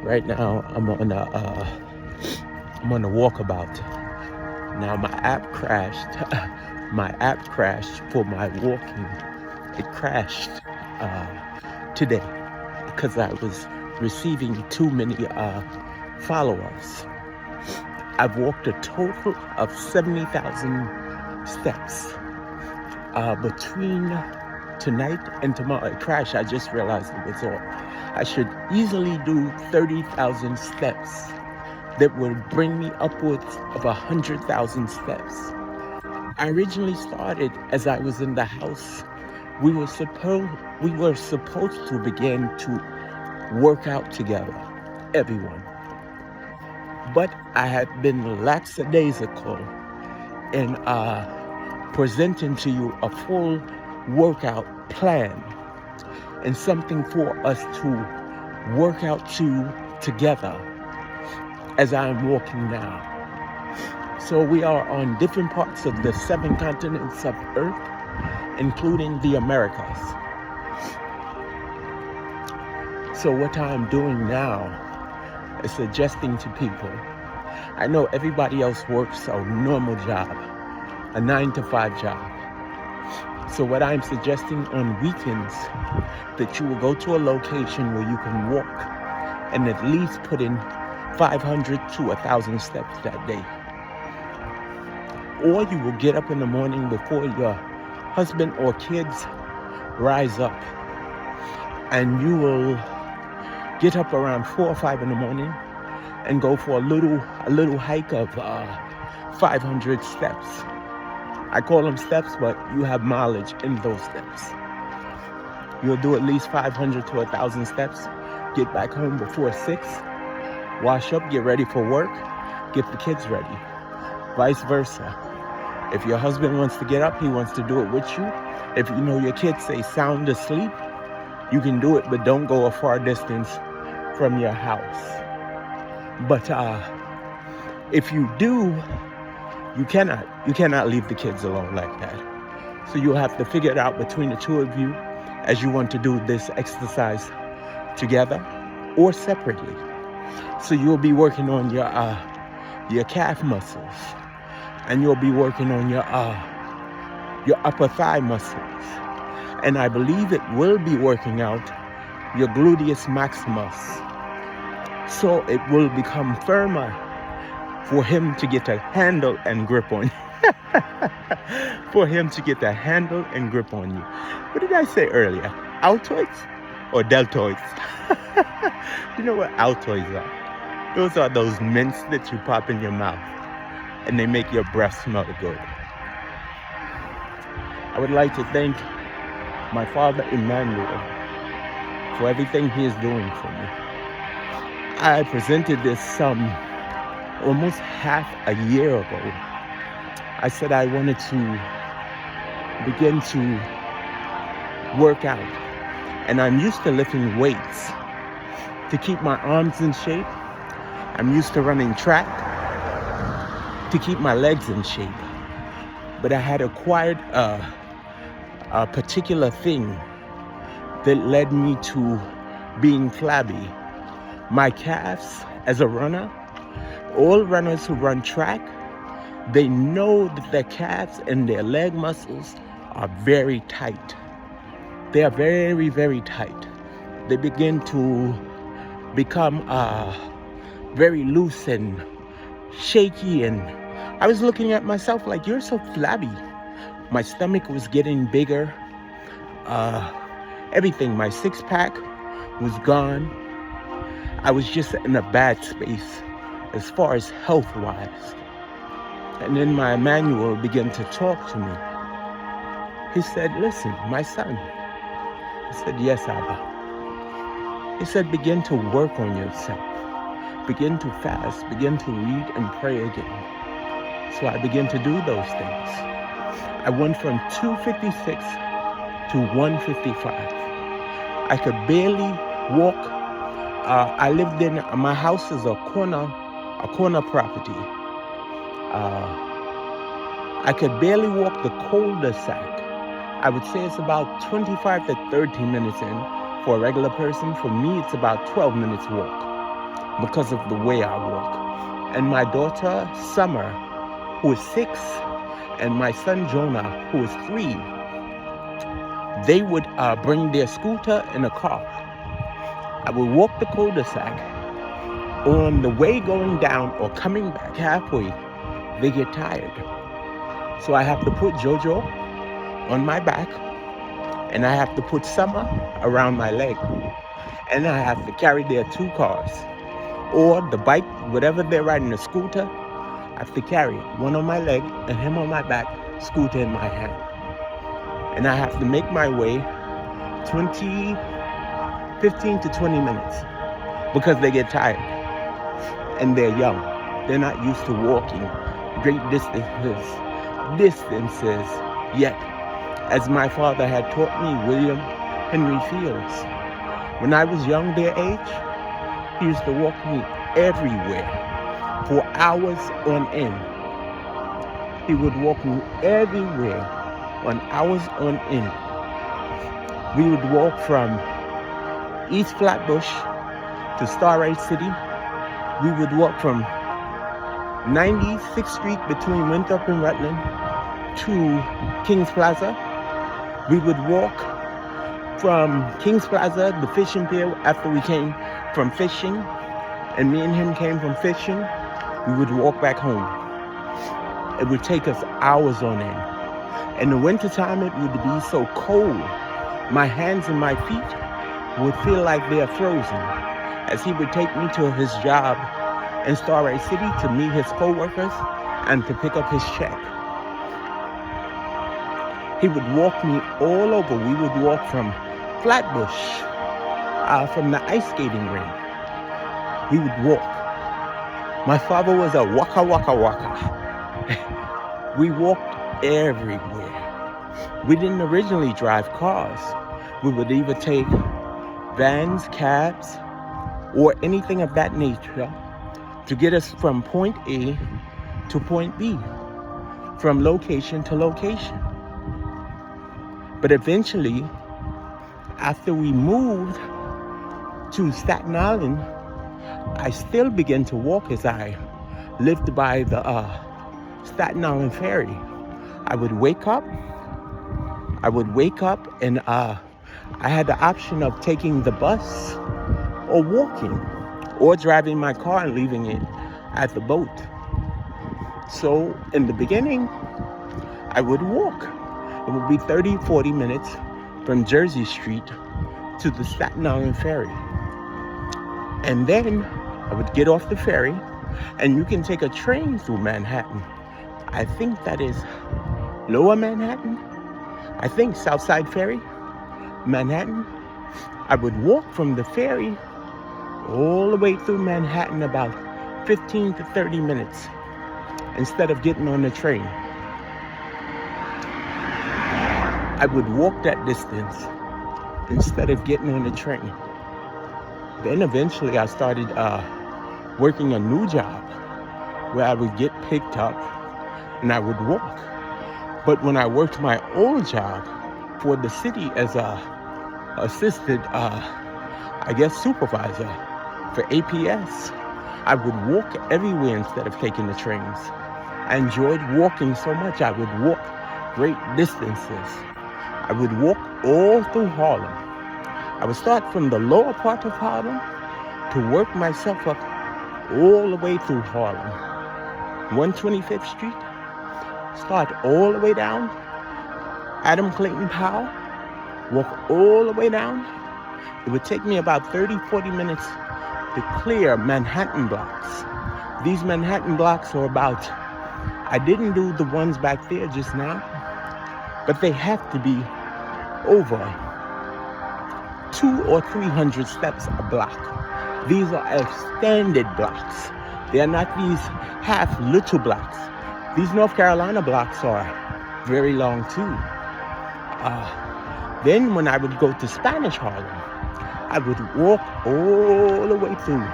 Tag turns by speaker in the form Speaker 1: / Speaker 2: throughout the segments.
Speaker 1: Right now, I'm on a walkabout. Now my app crashed. My app crashed for my walking. It crashed today because I was receiving too many followers. I've walked a total of 70,000 steps. Between tonight and tomorrow, it crashed. I just realized it was off. I should easily do 30,000 steps. That would bring me upwards of 100,000 steps. I originally started as I was in the house. We were supposed to begin to work out together, everyone. But I had been lackadaisical in presenting to you a full workout plan and something for us to work out together as I'm walking now. So we are on different parts of the 7 continents of Earth, including the Americas. So what I'm doing now is suggesting to people, I know everybody else works a normal job, a 9-to-5 job. So what I'm suggesting on weekends, that you will go to a location where you can walk and at least put in 500 to 1,000 steps that day. Or you will get up in the morning before your husband or kids rise up, and you will get up around 4 or 5 in the morning and go for a little hike of 500 steps. I call them steps, but you have mileage in those steps. You'll do at least 500 to 1,000 steps, get back home before 6, wash up, get ready for work, get the kids ready. Vice versa. If your husband wants to get up, he wants to do it with you. If you know your kids say sound asleep, you can do it, but don't go a far distance from your house. But if you do, you cannot leave the kids alone like that. So you'll have to figure it out between the two of you as you want to do this exercise together or separately. So you'll be working on your calf muscles, and you'll be working on your upper thigh muscles, and I believe it will be working out your gluteus maximus, so it will become firmer for him to get a handle and grip on you. For him to get a handle and grip on you. What did I say earlier? Altoids or deltoids? You know what Altoids are? Those are those mints that you pop in your mouth and they make your breath smell good. I would like to thank my father Emmanuel for everything he is doing for me. I presented this almost half a year ago. I said I wanted to begin to work out, and I'm used to lifting weights to keep my arms in shape. I'm used to running track to keep my legs in shape. But I had acquired a particular thing that led me to being flabby. My calves, as a runner, all runners who run track, they know that their calves and their leg muscles are very tight. They are very, very tight. They begin to become very loose and shaky, and I was looking at myself like, you're so flabby. My stomach was getting bigger. Everything, my six-pack was gone. I was just in a bad space as far as health-wise. And then my Emmanuel began to talk to me. He said, listen, my son. I said, yes, Abba. He said, begin to work on yourself. Begin to fast. Begin to read and pray again. So I began to do those things. I went from 256 to 155. I could barely walk. I lived in, my house is a corner property. I could barely walk the cul-de-sac. I would say it's about 25 to 30 minutes in for a regular person. For me, it's about 12 minutes walk. because of the way I walk. And my daughter, Summer, who is 6, and my son, Jonah, who is 3, they would bring their scooter in a car. I would walk the cul-de-sac. On the way going down or coming back halfway, they get tired. So I have to put Jojo on my back, and I have to put Summer around my leg. And I have to carry their 2 cars. Or the bike, whatever they're riding, the scooter, I have to carry it. One on my leg and him on my back, scooter in my hand. And I have to make my way 15 to 20 minutes because they get tired. And they're young. They're not used to walking great distances yet. As my father had taught me, William Henry Fields. When I was young, their age, he used to walk me everywhere for hours on end. He would walk me everywhere on hours on end. We would walk from East Flatbush to Starlight City. We would walk from 96th Street between Winthrop and Rutland to Kings Plaza. We would walk from Kings Plaza, the fishing pier, after we came from fishing, and me and him came from fishing. We would walk back home. It would take us hours on end. In the wintertime, it would be so cold. My hands and my feet would feel like they're frozen, as he would take me to his job in Starlight City to meet his co-workers and to pick up his check. He would walk me all over. We would walk from Flatbush, from the ice skating rink. We would walk. My father was a waka. We walked everywhere. We didn't originally drive cars. We would either take vans, cabs, or anything of that nature to get us from point A to point B, from location to location. But eventually, after we moved to Staten Island, I still began to walk as I lived by the Staten Island Ferry. I would wake up and I had the option of taking the bus or walking or driving my car and leaving it at the boat. So in the beginning, I would walk. It would be 30, 40 minutes from Jersey Street to the Staten Island Ferry. And then I would get off the ferry, and you can take a train through Manhattan. I think that is Lower Manhattan. I think Southside Ferry, Manhattan. I would walk from the ferry all the way through Manhattan, about 15 to 30 minutes, instead of getting on the train. I would walk that distance instead of getting on the train. Then eventually I started working a new job where I would get picked up and I would walk. But when I worked my old job for the city as a assistant, supervisor for APS, I would walk everywhere instead of taking the trains. I enjoyed walking so much. I would walk great distances. I would walk all through Harlem. I would start from the lower part of Harlem to work myself up all the way through Harlem. 125th Street, start all the way down Adam Clayton Powell, walk all the way down. It would take me about 30, 40 minutes to clear Manhattan blocks. These Manhattan blocks are about, I didn't do the ones back there just now, but they have to be over 200 or 300 steps a block. These are extended blocks. They are not these half little blocks. These North Carolina blocks are very long too. Then when I would go to Spanish Harlem, I would walk all the way through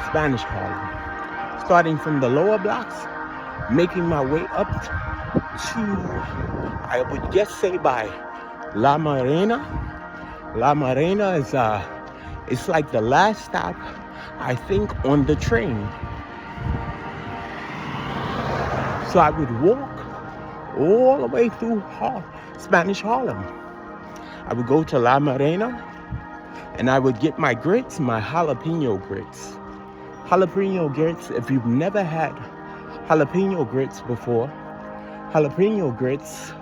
Speaker 1: Spanish Harlem, starting from the lower blocks, making my way up to, I would just say by La Marina. La Marina is It's like the last stop, I think, on the train. So I would walk all the way through Spanish Harlem. I would go to La Marina, and I would get my grits, my jalapeno grits. Jalapeno grits, if you've never had jalapeno grits before, jalapeno grits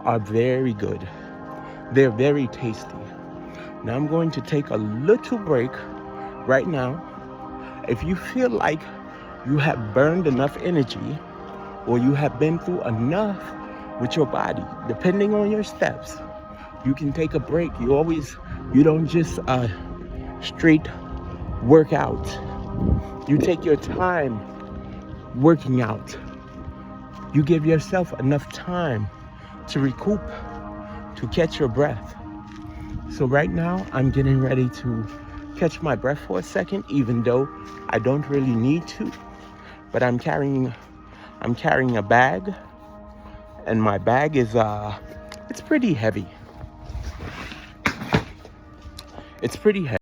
Speaker 1: are very good. They're very tasty. Now I'm going to take a little break right now. If you feel like you have burned enough energy or you have been through enough with your body, depending on your steps, you can take a break. You don't just straight work out. You take your time working out. You give yourself enough time to recoup, to catch your breath. So right now, I'm getting ready to catch my breath for a second, even though I don't really need to. But I'm carrying a bag, and my bag is it's pretty heavy. It's pretty heavy.